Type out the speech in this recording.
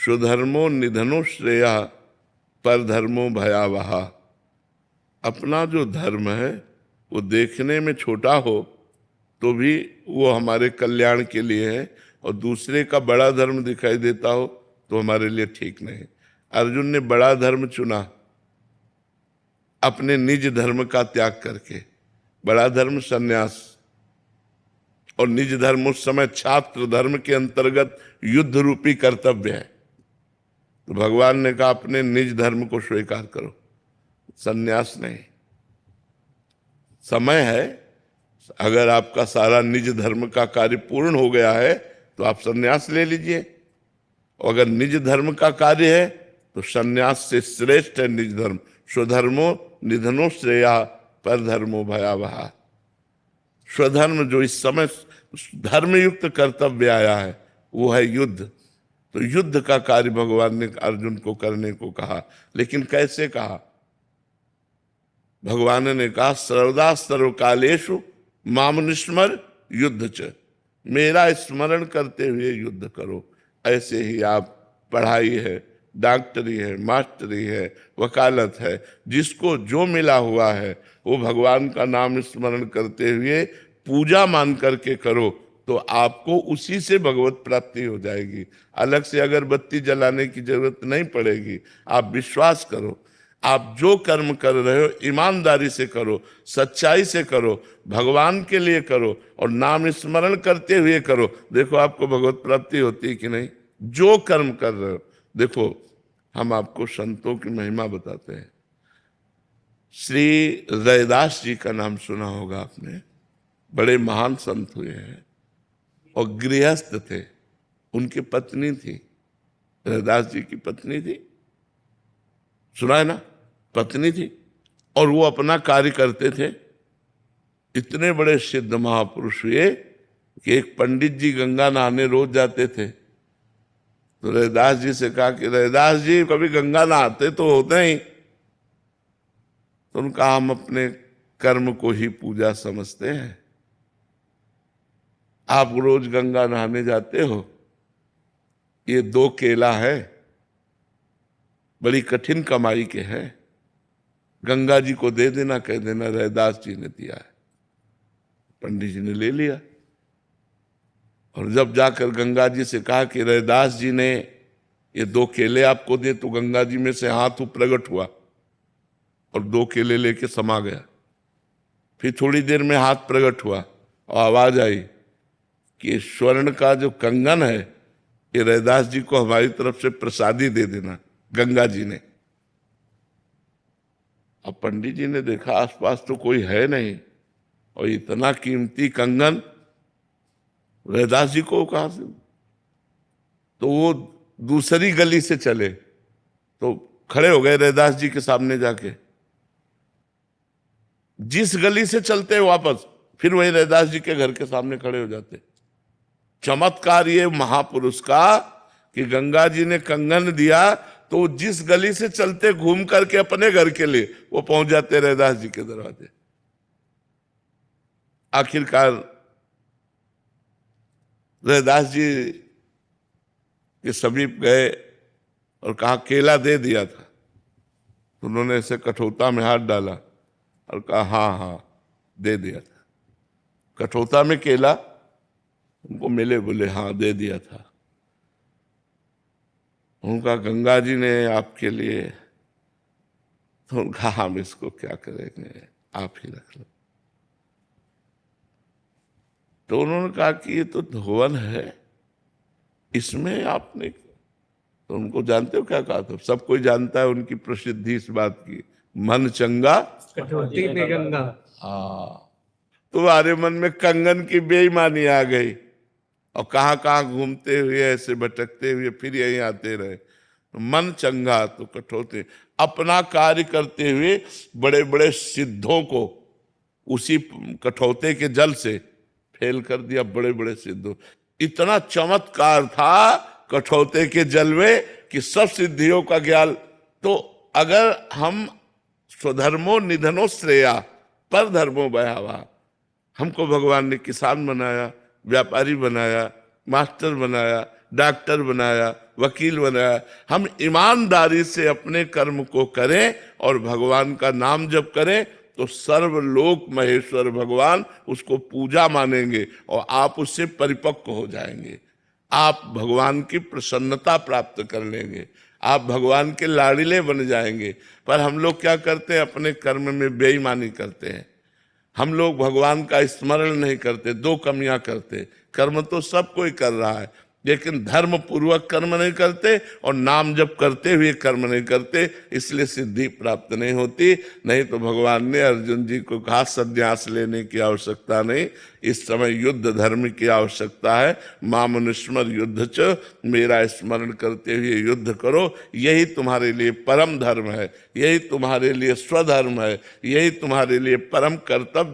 स्वधर्मो निधनो श्रेया पर धर्मो भयावह। अपना जो धर्म है वो देखने में छोटा हो तो भी वो हमारे कल्याण के लिए है, और दूसरे का बड़ा धर्म दिखाई देता हो तो हमारे लिए ठीक नहीं। अर्जुन ने बड़ा धर्म चुना अपने निज धर्म का त्याग करके। बड़ा धर्म सन्यास, और निज धर्म उस समय छात्र धर्म के अंतर्गत युद्ध रूपी कर्तव्य है। तो भगवान ने कहा अपने निज धर्म को स्वीकार करो, सन्यास नहीं। समय है, अगर आपका सारा निज धर्म का कार्य पूर्ण हो गया है तो आप सन्यास ले लीजिए, और अगर निज धर्म का कार्य है तो सन्यास से श्रेष्ठ है निज धर्म। स्वधर्मो निधनो श्रेया पर धर्मो भयावह। स्वधर्म जो इस समय धर्मयुक्त कर्तव्य आया है वो है युद्ध। तो युद्ध का कार्य भगवान ने अर्जुन को करने को कहा, लेकिन कैसे कहा? भगवान ने कहा सर्वदा सर्वकालेषु माम निस्मर युद्ध च, मेरा स्मरण करते हुए युद्ध करो। ऐसे ही आप पढ़ाई है, डॉक्टरी है, मास्टरी है, वकालत है, जिसको जो मिला हुआ है वो भगवान का नाम स्मरण करते हुए पूजा मान करके करो, तो आपको उसी से भगवत प्राप्ति हो जाएगी। अलग से अगरबत्ती जलाने की जरूरत नहीं पड़ेगी। आप विश्वास करो, आप जो कर्म कर रहे हो ईमानदारी से करो, सच्चाई से करो, भगवान के लिए करो और नाम स्मरण करते हुए करो। देखो आपको भगवत प्राप्ति होती है कि नहीं। जो कर्म कर रहे हो, देखो हम आपको संतों की महिमा बताते हैं। श्री रैदास जी का नाम सुना होगा आपने, बड़े महान संत हुए हैं और गृहस्थ थे। उनकी पत्नी थी, रैदास जी की पत्नी थी, सुना है ना, पत्नी थी, और वो अपना कार्य करते थे। इतने बड़े सिद्ध महापुरुष हुए कि एक पंडित जी गंगा नहाने रोज जाते थे। तो रैदास जी से कहा कि रैदास जी कभी गंगा नहाते तो होते ही। तो उनका हम अपने कर्म को ही पूजा समझते हैं। आप रोज गंगा नहाने जाते हो, ये 2 केला है, बड़ी कठिन कमाई के हैं, गंगा जी को दे देना, कह देना रैदास जी ने दिया है। पंडित जी ने ले लिया, और जब जाकर गंगा जी से कहा कि रैदास जी ने ये 2 केले आपको दे, तो गंगा जी में से हाथ प्रकट हुआ और 2 केले लेके समा गया। फिर थोड़ी देर में हाथ प्रकट हुआ और आवाज आई कि स्वर्ण का जो कंगन है ये रैदास जी को हमारी तरफ से प्रसादी दे देना, गंगा जी ने। अब पंडित जी ने देखा आसपास तो कोई है नहीं, और इतना कीमती कंगन रैदास जी को कहां से। तो वो दूसरी गली से चले, तो खड़े हो गए रैदास जी के सामने जाके। जिस गली से चलते वापस, फिर वही रैदास जी के घर के सामने खड़े हो जाते। चमत्कार ये महापुरुष का कि गंगा जी ने कंगन दिया तो जिस गली से चलते घूम करके अपने घर के लिए वो पहुंच जाते रैदास जी के दरवाजे। आखिरकार रैदास जी के समीप गए और कहा केला दे दिया था। तो उन्होंने ऐसे कठौता में हाथ डाला और कहा हाँ हाँ दे दिया था। कठौता में केला उनको मिले, बोले हाँ दे दिया था। उनका गंगा जी ने आपके लिए। तो उनका हम इसको क्या करेंगे, आप ही रख लो। तो उन्होंने कहा कि ये तो धोवन है, इसमें आपने। तो उनको जानते हो क्या कहा था? सब कोई जानता है उनकी प्रसिद्धि इस बात की, मन चंगा कठौती में गंगा। हाँ, तुम्हारे मन में कंगन की बेईमानी आ गई और कहाँ कहाँ घूमते हुए ऐसे भटकते हुए फिर यहीं आते रहे। मन चंगा तो कठौती। अपना कार्य करते हुए बड़े बड़े सिद्धों को उसी कठौते के जल से फेल कर दिया। बड़े बड़े सिद्धों, इतना चमत्कार था कठौते के जल में कि सब सिद्धियों का ज्ञान। तो अगर हम स्वधर्मो निधनो श्रेया पर धर्मो भयावह, हमको भगवान ने किसान बनाया, व्यापारी बनाया, मास्टर बनाया, डॉक्टर बनाया, वकील बनाया। हम ईमानदारी से अपने कर्म को करें और भगवान का नाम जप करें तो सर्वलोक महेश्वर भगवान उसको पूजा मानेंगे और आप उससे परिपक्व हो जाएंगे। आप भगवान की प्रसन्नता प्राप्त कर लेंगे, आप भगवान के लाड़िले बन जाएंगे। पर हम लोग क्या करते हैं, अपने कर्म में बेईमानी करते हैं। हम लोग भगवान का स्मरण नहीं करते, दो कमियां करते। कर्म तो सब कोई कर रहा है, लेकिन धर्म पूर्वक कर्म नहीं करते और नाम जप करते हुए कर्म नहीं करते, इसलिए सिद्धि प्राप्त नहीं होती। नहीं तो भगवान ने अर्जुन जी को कहा संन्यास लेने की आवश्यकता नहीं, इस समय युद्ध धर्म की आवश्यकता है। मामनुस्मर युद्ध च, मेरा स्मरण करते हुए युद्ध करो, यही तुम्हारे लिए परम धर्म है, यही तुम्हारे लिए स्वधर्म है, यही तुम्हारे लिए परम कर्तव्य